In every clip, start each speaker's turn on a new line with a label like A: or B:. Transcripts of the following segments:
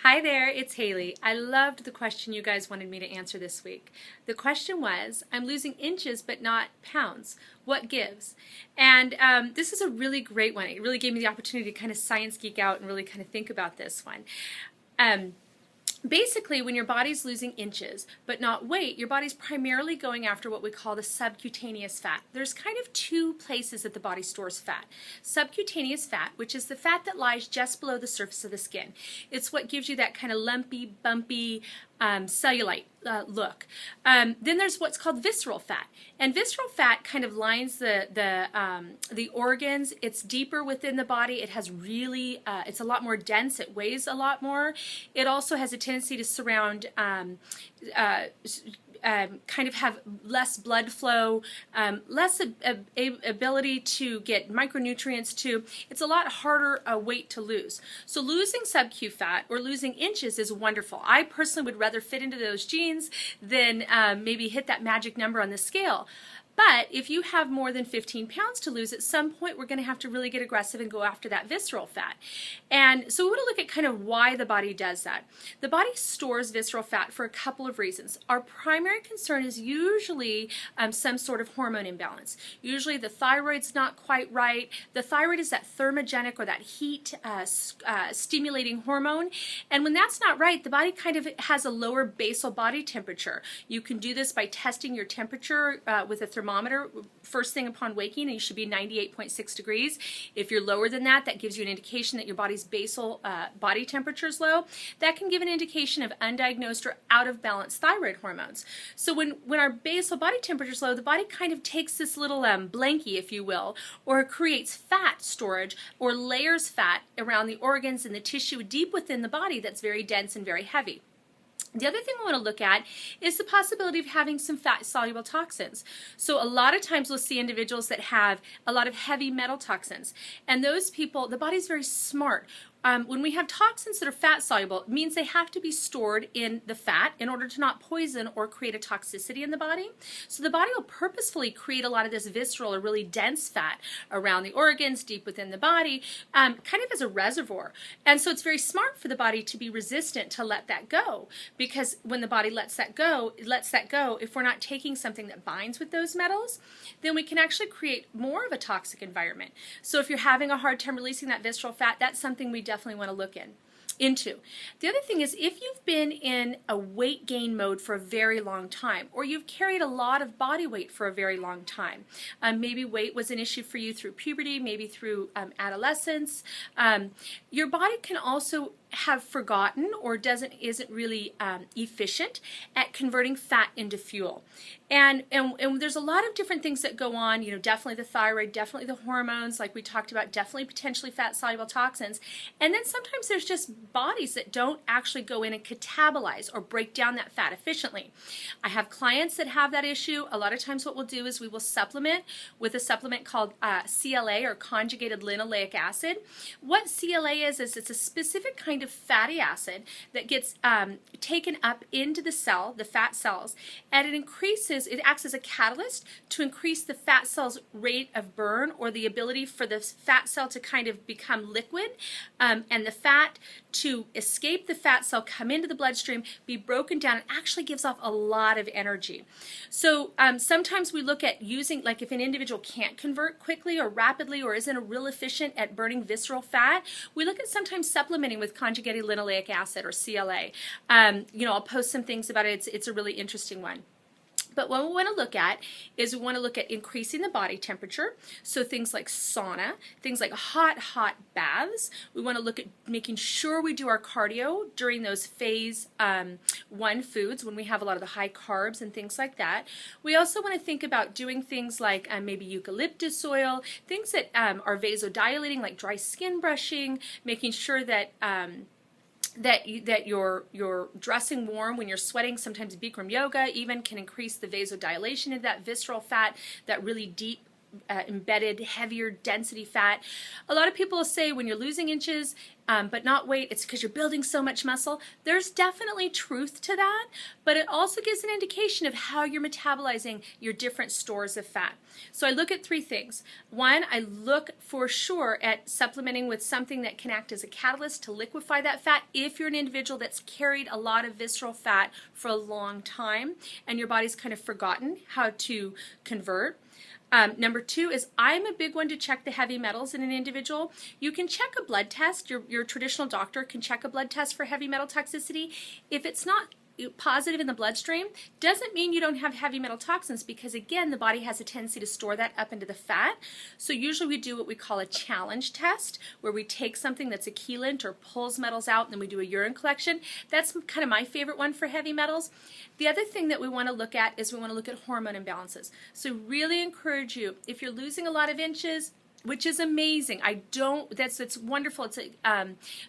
A: Hi there, it's Haley. I loved the question you guys wanted me to answer this week. The question was, I'm losing inches but not pounds. What gives? And this is a really great one. It really gave me the opportunity to kind of science geek out and really kind of think about this one. Basically, when your body's losing inches but not weight, your body's primarily going after what we call the subcutaneous fat. There's kind of two places that the body stores fat. Subcutaneous fat, which is the fat that lies just below the surface of the skin. It's what gives you that kind of lumpy, bumpy, cellulite look. Then there's what's called visceral fat, and visceral fat kind of lines the organs. It's deeper within the body. It has really, it's a lot more dense. It weighs a lot more. It also has a tendency to surround kind of have less blood flow, less ability to get micronutrients too. It's a lot harder weight to lose. So losing sub-Q fat or losing inches is wonderful. I personally would rather fit into those jeans than maybe hit that magic number on the scale. But if you have more than 15 pounds to lose, at some point we're going to have to really get aggressive and go after that visceral fat. And so we want to look at kind of why the body does that. The body stores visceral fat for a couple of reasons. Our primary concern is usually some sort of hormone imbalance. Usually the thyroid's not quite right. The thyroid is that thermogenic or that heat stimulating hormone. And when that's not right, the body kind of has a lower basal body temperature. You can do this by testing your temperature with a thermometer first thing upon waking, and you should be 98.6 degrees. If you're lower than that, that gives you an indication that your body's basal body temperature is low. That can give an indication of undiagnosed or out of balance thyroid hormones. So when our basal body temperature is low, the body kind of takes this little blankie, if you will, or creates fat storage or layers fat around the organs and the tissue deep within the body that's very dense and very heavy. The other thing we want to look at is the possibility of having some fat-soluble toxins. So a lot of times we'll see individuals that have a lot of heavy metal toxins. And those people, the body's very smart. When we have toxins that are fat-soluble, it means they have to be stored in the fat in order to not poison or create a toxicity in the body. So the body will purposefully create a lot of this visceral or really dense fat around the organs, deep within the body, kind of as a reservoir. And so it's very smart for the body to be resistant to let that go, because when the body lets that go, if we're not taking something that binds with those metals, then we can actually create more of a toxic environment. So if you're having a hard time releasing that visceral fat, that's something we definitely want to look into. The other thing is, if you've been in a weight gain mode for a very long time, or you've carried a lot of body weight for a very long time, maybe weight was an issue for you through puberty, maybe through adolescence, your body can also have forgotten or isn't really efficient at converting fat into fuel. And there's a lot of different things that go on, you know, definitely the thyroid, definitely the hormones, like we talked about, definitely potentially fat-soluble toxins. And then sometimes there's just bodies that don't actually go in and catabolize or break down that fat efficiently. I have clients that have that issue. A lot of times what we'll do is we will supplement with a supplement called CLA, or conjugated linoleic acid. What CLA is it's a specific kind of fatty acid that gets taken up into the cell, the fat cells, and it acts as a catalyst to increase the fat cell's rate of burn, or the ability for the fat cell to kind of become liquid, and the fat to escape the fat cell, come into the bloodstream, be broken down, and actually gives off a lot of energy. So sometimes we look at using, like if an individual can't convert quickly or rapidly or isn't real efficient at burning visceral fat, we look at sometimes supplementing with conjugated linoleic acid, or CLA. You know, I'll post some things about it. It's a really interesting one. But what we want to look at is we want to look at increasing the body temperature. So things like sauna, things like hot baths. We want to look at making sure we do our cardio during those phase 1 foods when we have a lot of the high carbs and things like that. We also want to think about doing things like maybe eucalyptus oil, things that are vasodilating, like dry skin brushing, making sure that that you're dressing warm when you're sweating. Sometimes Bikram yoga even can increase the vasodilation of that visceral fat, that really deep embedded, heavier density fat. A lot of people say when you're losing inches but not weight, it's because you're building so much muscle. There's definitely truth to that, but it also gives an indication of how you're metabolizing your different stores of fat. So I look at three things. One, I look for sure at supplementing with something that can act as a catalyst to liquefy that fat if you're an individual that's carried a lot of visceral fat for a long time and your body's kind of forgotten how to convert. Number two is I'm a big one to check the heavy metals in an individual. You can check a blood test. Your traditional doctor can check a blood test for heavy metal toxicity. If it's not positive in the bloodstream, doesn't mean you don't have heavy metal toxins, because again, the body has a tendency to store that up into the fat. So usually we do what we call a challenge test, where we take something that's a chelant or pulls metals out, and then we do a urine collection. That's kind of my favorite one for heavy metals. The other thing that we want to look at is we want to look at hormone imbalances. So really encourage you, if you're losing a lot of inches, which is amazing. It's wonderful. It's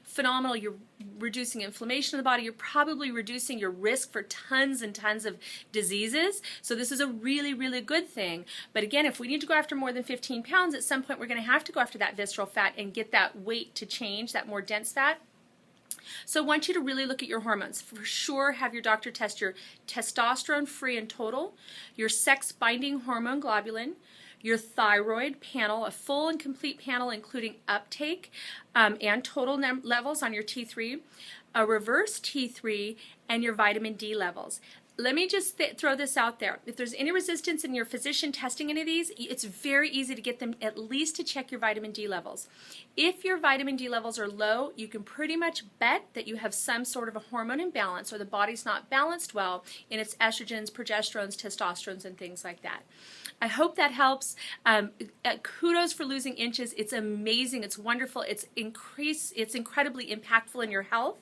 A: phenomenal. You're reducing inflammation in the body. You're probably reducing your risk for tons and tons of diseases. So this is a really, really good thing. But again, if we need to go after more than 15 pounds, at some point we're going to have to go after that visceral fat and get that weight to change, that more dense fat. So I want you to really look at your hormones. For sure, have your doctor test your testosterone free and total, your sex binding hormone globulin, your thyroid panel, a full and complete panel including uptake and total levels on your T3, a reverse T3, and your vitamin D levels. Let me just throw this out there. If there's any resistance in your physician testing any of these, it's very easy to get them at least to check your vitamin D levels. If your vitamin D levels are low, you can pretty much bet that you have some sort of a hormone imbalance, or the body's not balanced well in its estrogens, progesterones, testosterones, and things like that. I hope that helps. Kudos for losing inches. It's amazing. It's wonderful. It's incredibly impactful in your health.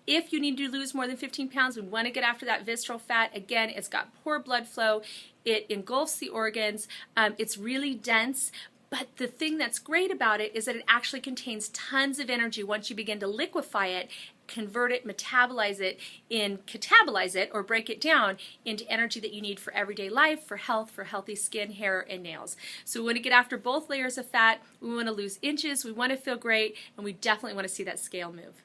A: If you need to lose more than 15 pounds, we want to get after that visceral fat. Again, it's got poor blood flow. It engulfs the organs. It's really dense. But the thing that's great about it is that it actually contains tons of energy once you begin to liquefy it, convert it, metabolize it, catabolize it, or break it down into energy that you need for everyday life, for health, for healthy skin, hair, and nails. So we want to get after both layers of fat. We want to lose inches. We want to feel great. And we definitely want to see that scale move.